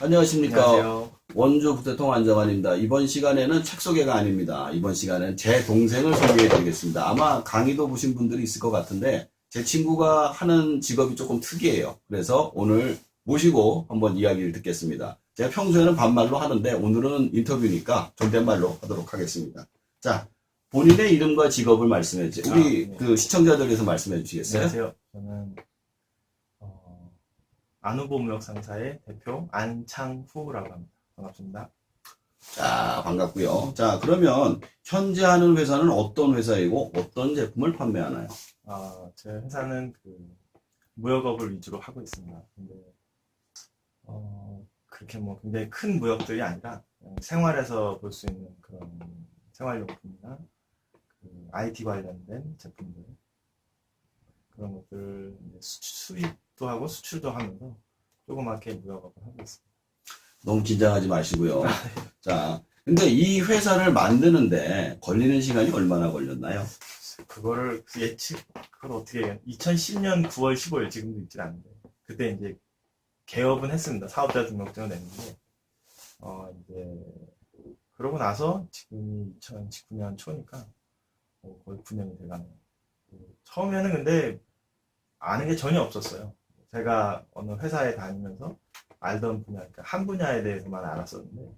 안녕하십니까. 안녕하세요. 원주 북대통 안정환입니다. 이번 시간에는 책 소개가 아닙니다. 이번 시간에는 제 동생을 소개해 드리겠습니다. 아마 강의도 보신 분들이 있을 것 같은데 제 친구가 하는 직업이 조금 특이해요. 그래서 오늘 모시고 한번 이야기를 듣겠습니다. 제가 평소에는 반말로 하는데 오늘은 인터뷰니까 존댓말로 하도록 하겠습니다. 자, 본인의 이름과 직업을 말씀해 주세요. 우리 네. 그 시청자들에서 말씀해 주시겠어요? 안녕하세요. 저는 안후보 무역상사의 대표 안창후라고 합니다. 반갑습니다. 자, 반갑고요. 자, 그러면 현재 하는 회사는 어떤 회사이고 어떤 제품을 판매하나요? 제 회사는 무역업을 위주로 하고 있습니다. 근데 그렇게 뭐 굉장히 큰 무역들이 아니라 그냥 생활에서 볼 수 있는 그런 생활용품이나 IT 관련된 제품들 그런 것들 이제 수입도 하고 수출도 하면서 조그맣게 무역업을 하고 있습니다. 너무 긴장하지 마시고요. 자, 근데 이 회사를 만드는데 걸리는 시간이 얼마나 걸렸나요? 그거를 그걸 어떻게 해요? 2010년 9월 15일 지금도 있질 않은데 그때 이제 개업은 했습니다. 사업자 등록증을 냈는데 이제 그러고 나서 지금이 2019년 초니까 거의 9년이 돼가네요. 처음에는 근데 아는 게 전혀 없었어요. 제가 어느 회사에 다니면서 알던 분야, 그러니까 한 분야에 대해서만 알았었는데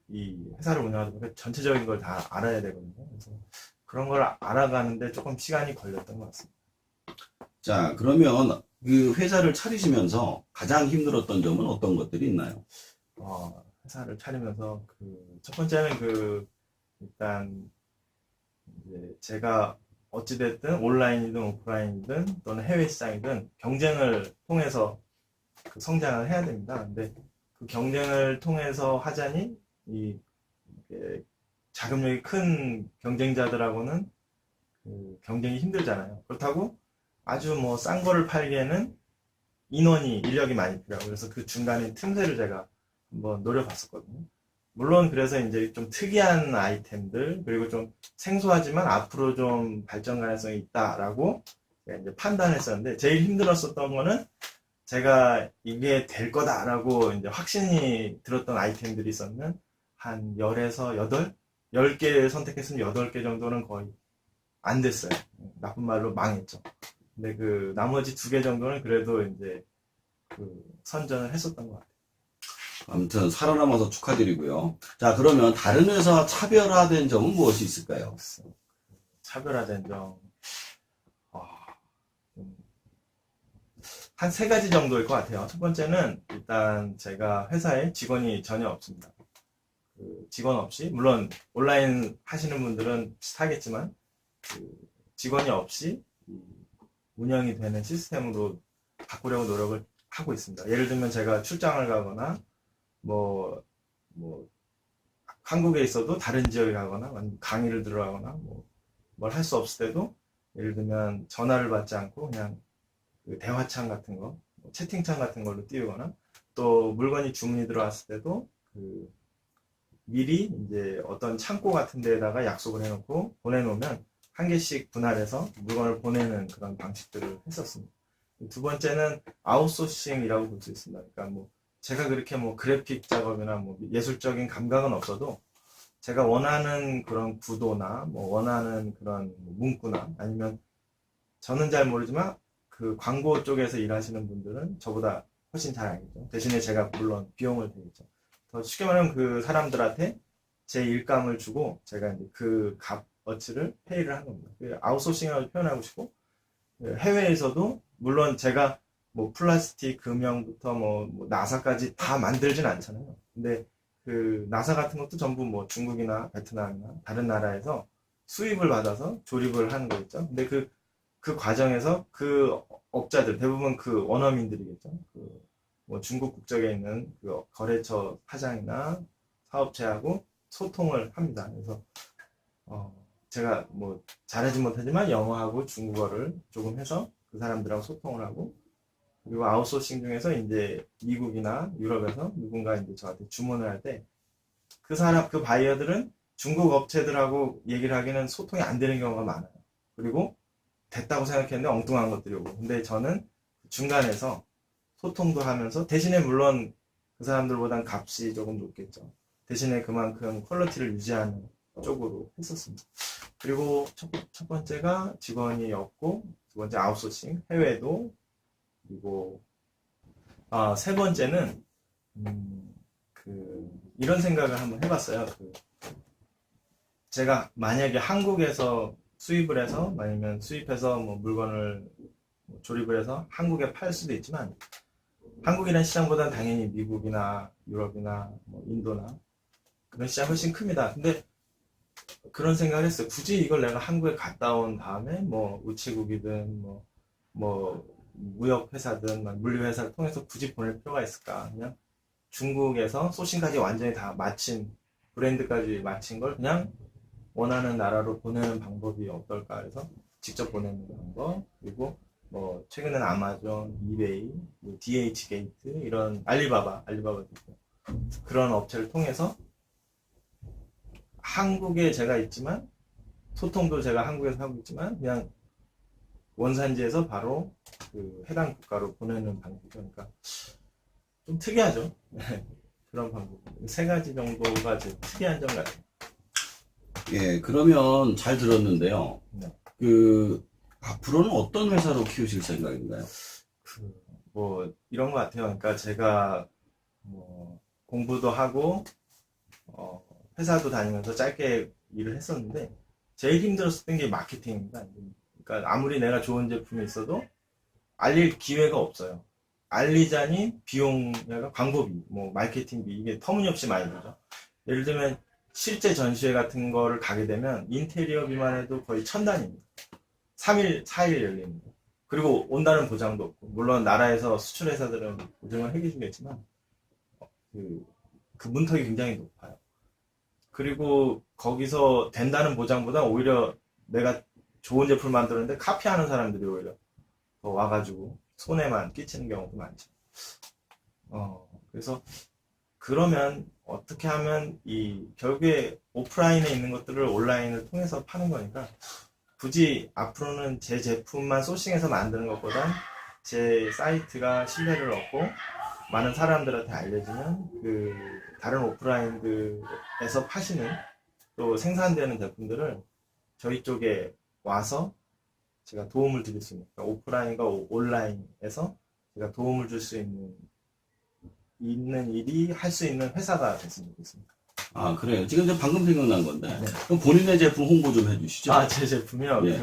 이 회사를 운영하다 보니까 전체적인 걸 다 알아야 되거든요. 그래서 그런 걸 알아가는데 조금 시간이 걸렸던 것 같습니다. 자, 그러면 그 회사를 차리시면서 가장 힘들었던 점은 어떤 것들이 있나요? 회사를 차리면서 첫 번째는 일단 이제 제가 어찌됐든 온라인이든 오프라인이든 또는 해외 시장이든 경쟁을 통해서 성장을 해야 됩니다. 근데 그 경쟁을 통해서 하자니 이게 자금력이 큰 경쟁자들하고는 경쟁이 힘들잖아요. 그렇다고 아주 뭐 싼 거를 팔기에는 인력이 많이 필요하고 그래서 그 중간에 틈새를 제가 한번 노려봤었거든요. 물론 그래서 이제 좀 특이한 아이템들 그리고 좀 생소하지만 앞으로 좀 발전 가능성이 있다라고 이제 판단했었는데 제일 힘들었었던 거는 제가 이게 될 거다라고 이제 확신이 들었던 아이템들이 있었는 한 10에서 8? 10개 선택했으면 8개 정도는 거의 안 됐어요. 나쁜 말로 망했죠. 근데 나머지 2개 정도는 그래도 이제 선전을 했었던 것 같아요. 아무튼 살아남아서 축하드리고요. 자, 그러면 다른 회사와 차별화된 점은 무엇이 있을까요? 차별화된 점. 한 3가지 정도일 것 같아요. 첫 번째는 일단 제가 회사에 직원이 전혀 없습니다. 직원 없이, 물론 온라인 하시는 분들은 비슷하겠지만, 직원이 없이 운영이 되는 시스템으로 바꾸려고 노력을 하고 있습니다. 예를 들면 제가 출장을 가거나, 뭐, 한국에 있어도 다른 지역에 가거나, 강의를 들어가거나, 뭘 할 수 없을 때도, 예를 들면 전화를 받지 않고 그냥 대화창 같은 거, 채팅창 같은 걸로 띄우거나, 또 물건이 주문이 들어왔을 때도 미리 이제 어떤 창고 같은 데에다가 약속을 해놓고 보내놓으면 한 개씩 분할해서 물건을 보내는 그런 방식들을 했었습니다. 두 번째는 아웃소싱이라고 볼 수 있습니다. 그러니까 제가 그렇게 그래픽 작업이나 예술적인 감각은 없어도 제가 원하는 그런 구도나 원하는 그런 문구나 아니면 저는 잘 모르지만 광고 쪽에서 일하시는 분들은 저보다 훨씬 잘 알겠죠. 대신에 제가 물론 비용을 대겠죠. 더 쉽게 말하면 그 사람들한테 제 일감을 주고 제가 이제 값어치를 페이를 하는 겁니다. 아웃소싱이라고 표현하고 싶고 해외에서도 물론 제가 플라스틱 금형부터 나사까지 다 만들진 않잖아요. 근데 나사 같은 것도 전부 중국이나 베트남이나 다른 나라에서 수입을 받아서 조립을 하는 거겠죠. 근데 그 과정에서 업자들 대부분 원어민들이겠죠. 중국 국적에 있는 거래처 사장이나 사업체하고 소통을 합니다. 그래서 제가 잘하지 못하지만 영어하고 중국어를 조금 해서 그 사람들하고 소통을 하고 그리고 아웃소싱 중에서 이제 미국이나 유럽에서 누군가 이제 저한테 주문을 할 때 그 바이어들은 중국 업체들하고 얘기를 하기는 소통이 안 되는 경우가 많아요. 그리고 됐다고 생각했는데 엉뚱한 것들이 오고 근데 저는 중간에서 소통도 하면서 대신에 물론 그 사람들보단 값이 조금 높겠죠. 대신에 그만큼 퀄리티를 유지하는 쪽으로 했었습니다. 그리고 첫 번째가 직원이 없고, 두 번째 아웃소싱, 해외도, 그리고, 세 번째는, 이런 생각을 한번 해봤어요. 제가 만약에 한국에서 수입을 해서, 아니면 수입해서 뭐 물건을 조립을 해서 한국에 팔 수도 있지만, 한국이라는 시장보다는 당연히 미국이나 유럽이나 뭐 인도나 그런 시장 훨씬 큽니다. 근데 그런 생각을 했어요. 굳이 이걸 내가 한국에 갔다 온 다음에 뭐 우체국이든 뭐 무역회사든 물류회사를 통해서 굳이 보낼 필요가 있을까? 그냥 중국에서 소싱까지 완전히 다 마친, 브랜드까지 마친 걸 그냥 원하는 나라로 보내는 방법이 어떨까 해서 직접 보내는 방법, 그리고 뭐 최근에는 아마존, 이베이, 뭐 DH 게이트, 이런 알리바바도 있고, 그런 업체를 통해서 한국에 제가 있지만, 소통도 제가 한국에서 하고 있지만, 그냥 원산지에서 바로 그 해당 국가로 보내는 방법. 그러니까 좀 특이하죠. 그런 방법. 세 가지 정도가 제 특이한 점 같아요. 예, 그러면 잘 들었는데요. 네. 앞으로는 어떤 회사로 키우실 생각인가요? 뭐 이런 것 같아요. 그러니까 제가 뭐 공부도 하고 회사도 다니면서 짧게 일을 했었는데, 제일 힘들었던 게 마케팅입니다. 그러니까 아무리 내가 좋은 제품이 있어도 알릴 기회가 없어요. 알리자니 비용이나 광고비, 뭐 마케팅비, 이게 터무니없이 많이 들죠. 예를 들면 실제 전시회 같은 거를 가게 되면 인테리어비만 해도 거의 1000단위입니다. 3일, 4일 열립니다. 그리고 온다는 보장도 없고, 물론 나라에서 수출회사들은 보증을 해주겠지만 그 문턱이 굉장히 높아요. 그리고 거기서 된다는 보장보다 오히려 내가 좋은 제품을 만드는데 카피하는 사람들이 오히려 더 와가지고 손해만 끼치는 경우도 많죠. 그래서 그러면 어떻게 하면 결국에 오프라인에 있는 것들을 온라인을 통해서 파는 거니까, 굳이 앞으로는 제 제품만 소싱해서 만드는 것보단 제 사이트가 신뢰를 얻고 많은 사람들한테 알려지면 다른 오프라인들에서 파시는, 또 생산되는 제품들을 저희 쪽에 와서 제가 도움을 드릴 수 있는, 그러니까 오프라인과 온라인에서 제가 도움을 줄 수 있는 일이 할 수 있는 회사가 됐으면 좋겠습니다. 아, 그래요. 지금 이제 방금 생각난 건데. 네. 그럼 본인의 제품 홍보 좀 해주시죠. 제 제품이요? 예.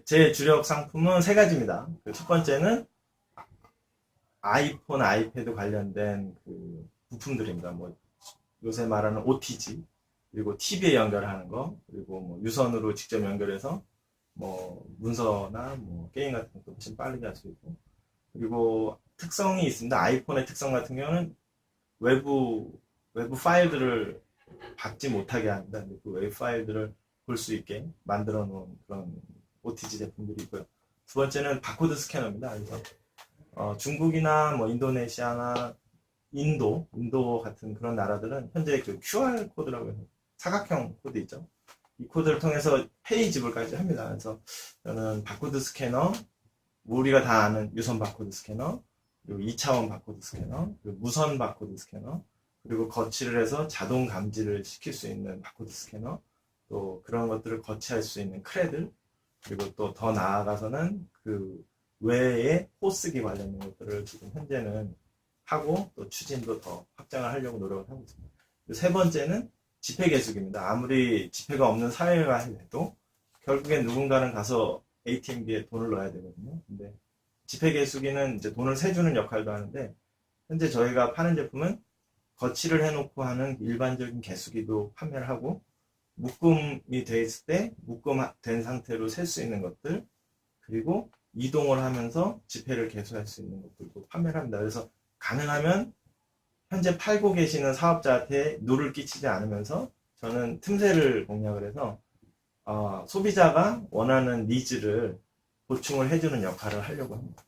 제 주력 상품은 세 가지입니다. 첫 번째는 아이폰, 아이패드 관련된 부품들입니다. 뭐 요새 말하는 OTG, 그리고 TV에 연결하는 거, 그리고 뭐 유선으로 직접 연결해서 뭐 문서나 뭐 게임 같은 것도 훨씬 빠르게 할 수 있고, 그리고 특성이 있습니다. 아이폰의 특성 같은 경우는 외부 파일들을 받지 못하게 합니다. 그 외부 파일들을 볼 수 있게 만들어 놓은 그런 OTG 제품들이 있고요. 두 번째는 바코드 스캐너입니다. 그래서 중국이나 뭐 인도네시아나 인도 같은 그런 나라들은 현재 QR 코드라고 해서 사각형 코드 있죠. 이 코드를 통해서 페이 지불까지 합니다. 그래서 저는 바코드 스캐너, 우리가 다 아는 유선 바코드 스캐너, 그리고 2차원 바코드 스캐너, 그리고 무선 바코드 스캐너, 그리고 거치를 해서 자동 감지를 시킬 수 있는 바코드 스캐너, 또 그런 것들을 거치할 수 있는 크레들, 그리고 또 더 나아가서는 외에 호스기 관련된 것들을 지금 현재는 하고, 또 추진도 더 확장을 하려고 노력을 하고 있습니다. 세 번째는 지폐 개수기입니다. 아무리 지폐가 없는 사회가 해도 결국엔 누군가는 가서 ATM기에 돈을 넣어야 되거든요. 근데 지폐 개수기는 이제 돈을 세주는 역할도 하는데, 현재 저희가 파는 제품은 거치를 해놓고 하는 일반적인 개수기도 판매를 하고, 묶음이 돼 있을 때 묶음된 상태로 셀 수 있는 것들, 그리고 이동을 하면서 지폐를 개수할 수 있는 것들도 판매를 합니다. 그래서 가능하면 현재 팔고 계시는 사업자한테 누를 끼치지 않으면서 저는 틈새를 공략을 해서 소비자가 원하는 니즈를 보충을 해주는 역할을 하려고 합니다.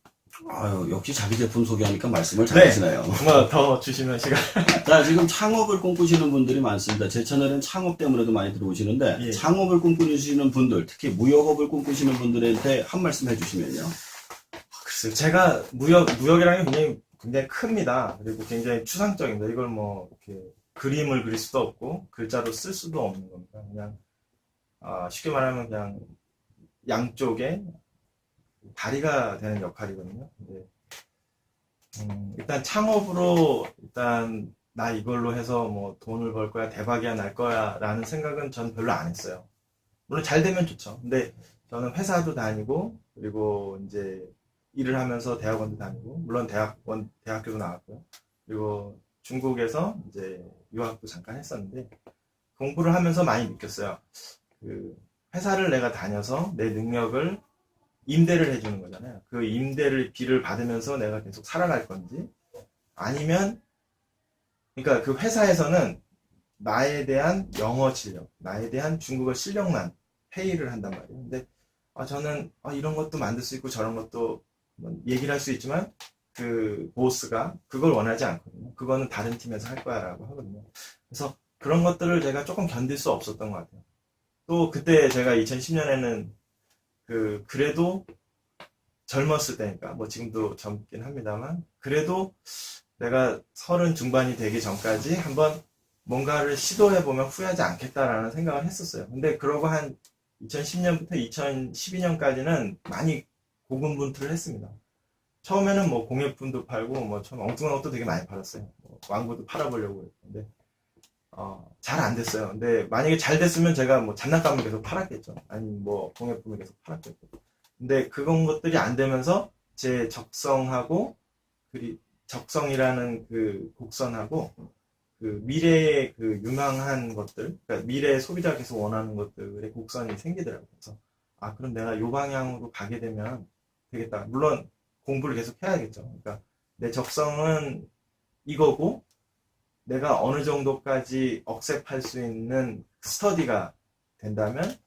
아유, 역시 자기 제품 소개하니까 말씀을 잘하시네요. 뭐 더 주시면 시간. 자, 지금 창업을 꿈꾸시는 분들이 많습니다. 제 채널엔 창업 때문에도 많이 들어오시는데, 예. 창업을 꿈꾸시는 분들, 특히 무역업을 꿈꾸시는 분들한테 한 말씀 해주시면요. 글쎄요, 제가 무역이라는 게 굉장히 굉장히 큽니다. 그리고 굉장히 추상적입니다. 이걸 뭐 이렇게 그림을 그릴 수도 없고 글자로 쓸 수도 없는 겁니다. 그냥 쉽게 말하면 그냥 양쪽에 다리가 되는 역할이거든요. 근데 일단 창업으로 일단 나 이걸로 해서 뭐 돈을 벌 거야, 대박이야 날 거야 라는 생각은 전 별로 안 했어요. 물론 잘 되면 좋죠. 근데 저는 회사도 다니고 그리고 이제 일을 하면서 대학원도 다니고 물론 대학교도 나왔고요. 그리고 중국에서 이제 유학도 잠깐 했었는데 공부를 하면서 많이 느꼈어요. 그 회사를 내가 다녀서 내 능력을 임대를 해주는 거잖아요. 그 임대를 비를 받으면서 내가 계속 살아갈 건지 아니면 그러니까 그 회사에서는 나에 대한 영어 실력, 나에 대한 중국어 실력만 회의를 한단 말이에요. 근데 저는 이런 것도 만들 수 있고 저런 것도 얘기를 할 수 있지만 그 보스가 그걸 원하지 않거든요. 그거는 다른 팀에서 할 거야 라고 하거든요. 그래서 그런 것들을 제가 조금 견딜 수 없었던 것 같아요. 또 그때 제가 2010년에는 그래도 젊었을 때니까 뭐 지금도 젊긴 합니다만 그래도 내가 30 중반이 되기 전까지 한번 뭔가를 시도해보면 후회하지 않겠다라는 생각을 했었어요. 근데 그러고 한 2010년부터 2012년까지는 많이 고군분투를 했습니다. 처음에는 뭐 공예품도 팔고 뭐 처음 엉뚱한 것도 되게 많이 팔았어요. 뭐 왕구도 팔아보려고 했는데 잘 안 됐어요. 근데 만약에 잘 됐으면 제가 뭐 장난감을 계속 팔았겠죠. 아니면 뭐 공예품을 계속 팔았겠죠. 근데 그런 것들이 안 되면서 제 적성하고 적성이라는 그 곡선하고 그 미래의 그 유망한 것들, 그러니까 미래의 소비자가 계속 원하는 것들의 곡선이 생기더라고요. 그래서 그럼 내가 이 방향으로 가게 되면 되겠다. 물론 공부를 계속 해야겠죠. 그러니까 내 적성은 이거고 내가 어느 정도까지 억셉할 수 있는 스터디가 된다면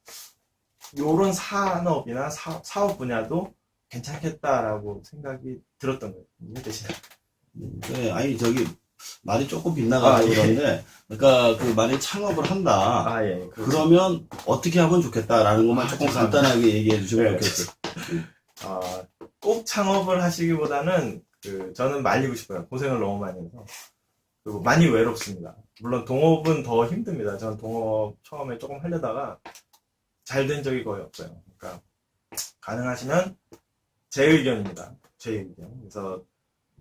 이런 산업이나 사업 분야도 괜찮겠다라고 생각이 들었던 거예요. 이해되시나요? 네, 아니 저기 말이 조금 빗나가서 그런데 그러니까 그 만약에 창업을 한다. 예. 그러면 어떻게 하면 좋겠다라는 것만 조금 죄송합니다. 간단하게 얘기해 주시면 네. 좋겠어요. 꼭 창업을 하시기보다는 저는 말리고 싶어요. 고생을 너무 많이 해서. 그리고 많이 외롭습니다. 물론 동업은 더 힘듭니다. 저는 동업 처음에 조금 하려다가 잘 된 적이 거의 없어요. 그러니까 가능하시면 제 의견입니다. 제 의견. 그래서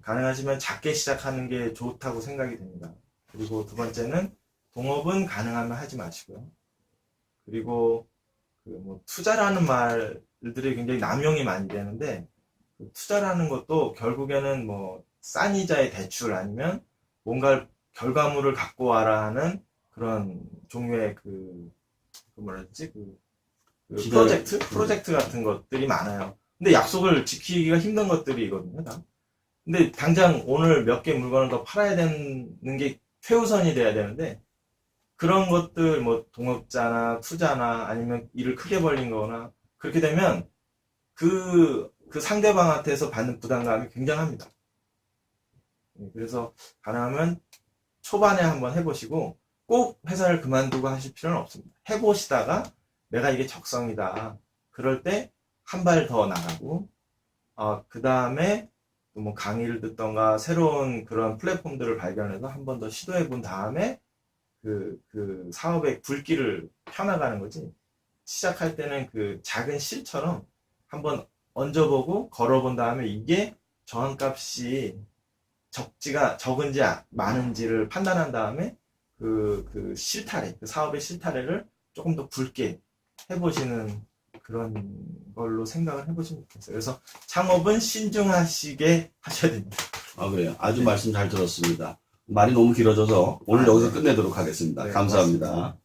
가능하시면 작게 시작하는 게 좋다고 생각이 됩니다. 그리고 두 번째는 동업은 가능하면 하지 마시고요. 그리고 뭐 투자라는 말들이 굉장히 남용이 많이 되는데 투자라는 것도 결국에는 뭐 싼 이자의 대출 아니면 뭔가 결과물을 갖고 와라 하는 그런 종류의 프로젝트 같은 것들이 많아요. 근데 약속을 지키기가 힘든 것들이거든요, 다. 근데 당장 오늘 몇 개 물건을 더 팔아야 되는 게 최우선이 돼야 되는데 그런 것들 뭐 동업자나 투자나 아니면 일을 크게 벌린 거나 그렇게 되면 그 상대방한테서 받는 부담감이 굉장합니다. 그래서 가능하면 초반에 한번 해보시고 꼭 회사를 그만두고 하실 필요는 없습니다. 해보시다가 내가 이게 적성이다. 그럴 때 한 발 더 나가고 그 다음에 뭐 강의를 듣던가 새로운 그런 플랫폼들을 발견해서 한 번 더 시도해 본 다음에 그 사업의 불길을 펴나가는 거지. 시작할 때는 그 작은 실처럼 한번 얹어보고 걸어본 다음에 이게 저항값이 적은지 많은지를 판단한 다음에 그 실타래, 그 사업의 실타래를 조금 더 굵게 해보시는 그런 걸로 생각을 해보시면 좋겠어요. 그래서 창업은 신중하시게 하셔야 됩니다. 그래요. 아주 말씀 잘 들었습니다. 말이 너무 길어져서 오늘 여기서 끝내도록 하겠습니다. 네, 감사합니다. 고맙습니다.